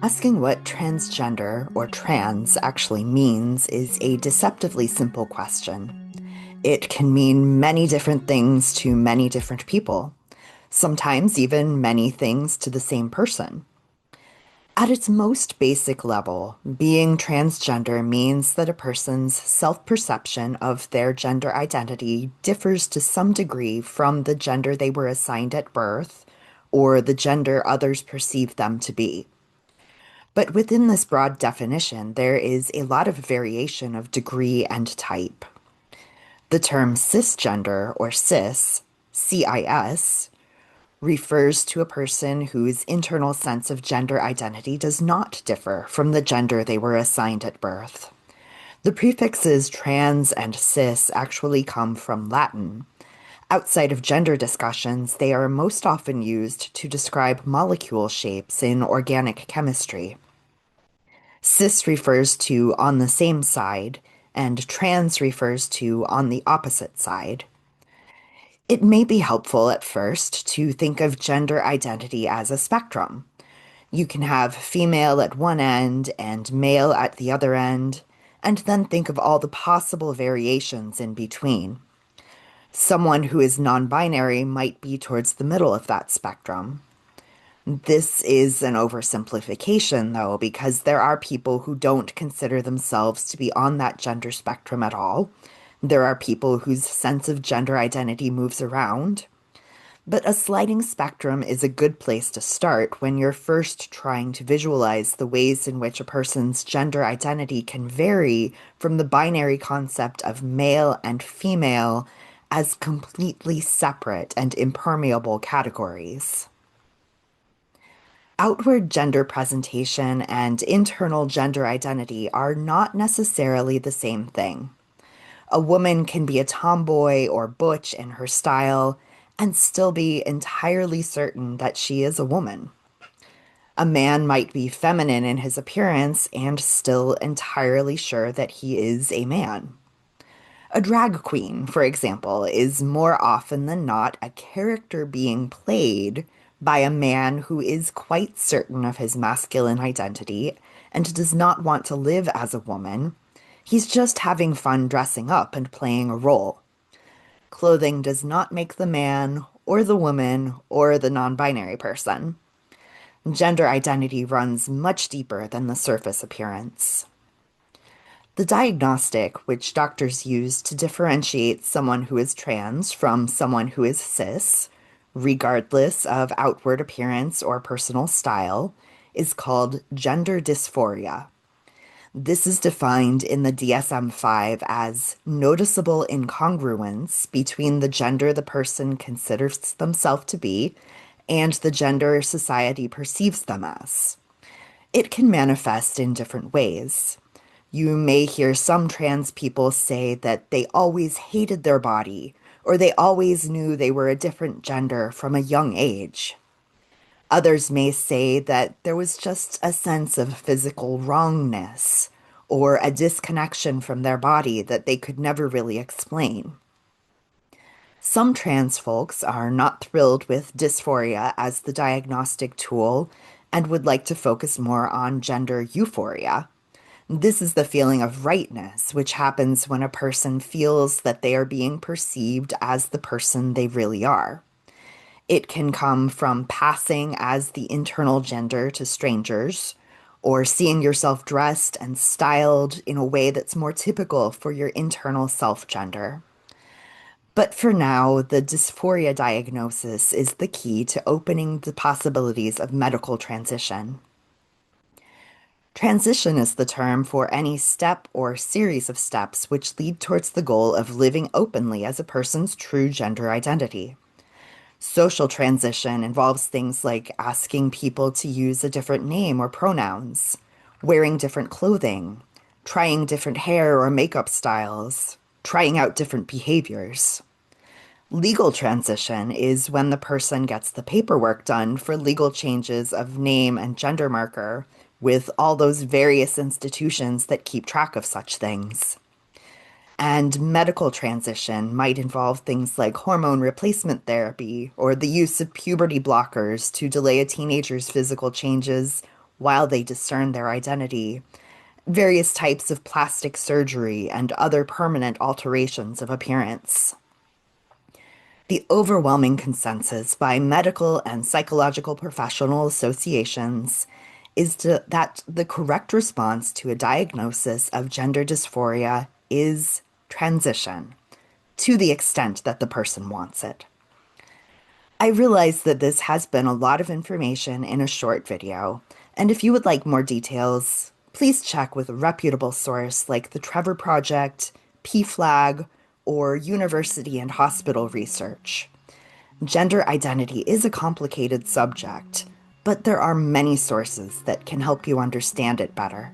Asking what transgender or trans actually means is a deceptively simple question. It can mean many different things to many different people, sometimes even many things to the same person. At its most basic level, being transgender means that a person's self-perception of their gender identity differs to some degree from the gender they were assigned at birth or the gender others perceive them to be. But within this broad definition, there is a lot of variation of degree and type. The term cisgender or CIS, refers to a person whose internal sense of gender identity does not differ from the gender they were assigned at birth. The prefixes trans and cis actually come from Latin. Outside of gender discussions, they are most often used to describe molecule shapes in organic chemistry. Cis refers to on the same side, and trans refers to on the opposite side. It may be helpful at first to think of gender identity as a spectrum. You can have female at one end and male at the other end, and then think of all the possible variations in between. Someone who is non-binary might be towards the middle of that spectrum. This is an oversimplification, though, because there are people who don't consider themselves to be on that gender spectrum at all. There are people whose sense of gender identity moves around. But a sliding spectrum is a good place to start when you're first trying to visualize the ways in which a person's gender identity can vary from the binary concept of male and female as completely separate and impermeable categories. Outward gender presentation and internal gender identity are not necessarily the same thing. A woman can be a tomboy or butch in her style and still be entirely certain that she is a woman. A man might be feminine in his appearance and still entirely sure that he is a man. A drag queen, for example, is more often than not a character being played by a man who is quite certain of his masculine identity and does not want to live as a woman. He's just having fun dressing up and playing a role. Clothing does not make the man or the woman or the non-binary person. Gender identity runs much deeper than the surface appearance. The diagnostic which doctors use to differentiate someone who is trans from someone who is cis, regardless of outward appearance or personal style, is called gender dysphoria. This is defined in the DSM-5 as noticeable incongruence between the gender the person considers themselves to be and the gender society perceives them as. It can manifest in different ways. You may hear some trans people say that they always hated their body, or they always knew they were a different gender from a young age. Others may say that there was just a sense of physical wrongness, or a disconnection from their body that they could never really explain. Some trans folks are not thrilled with dysphoria as the diagnostic tool and would like to focus more on gender euphoria. This is the feeling of rightness, which happens when a person feels that they are being perceived as the person they really are. It can come from passing as the internal gender to strangers, or seeing yourself dressed and styled in a way that's more typical for your internal self-gender. But for now, the dysphoria diagnosis is the key to opening the possibilities of medical transition. Transition is the term for any step or series of steps which lead towards the goal of living openly as a person's true gender identity. Social transition involves things like asking people to use a different name or pronouns, wearing different clothing, trying different hair or makeup styles, trying out different behaviors. Legal transition is when the person gets the paperwork done for legal changes of name and gender marker with all those various institutions that keep track of such things. And medical transition might involve things like hormone replacement therapy or the use of puberty blockers to delay a teenager's physical changes while they discern their identity, various types of plastic surgery, and other permanent alterations of appearance. The overwhelming consensus by medical and psychological professional associations is that the correct response to a diagnosis of gender dysphoria is transition, to the extent that the person wants it. I realize that this has been a lot of information in a short video, and if you would like more details, please check with a reputable source like the Trevor Project, PFLAG, or university and hospital research. Gender identity is a complicated subject, but there are many sources that can help you understand it better.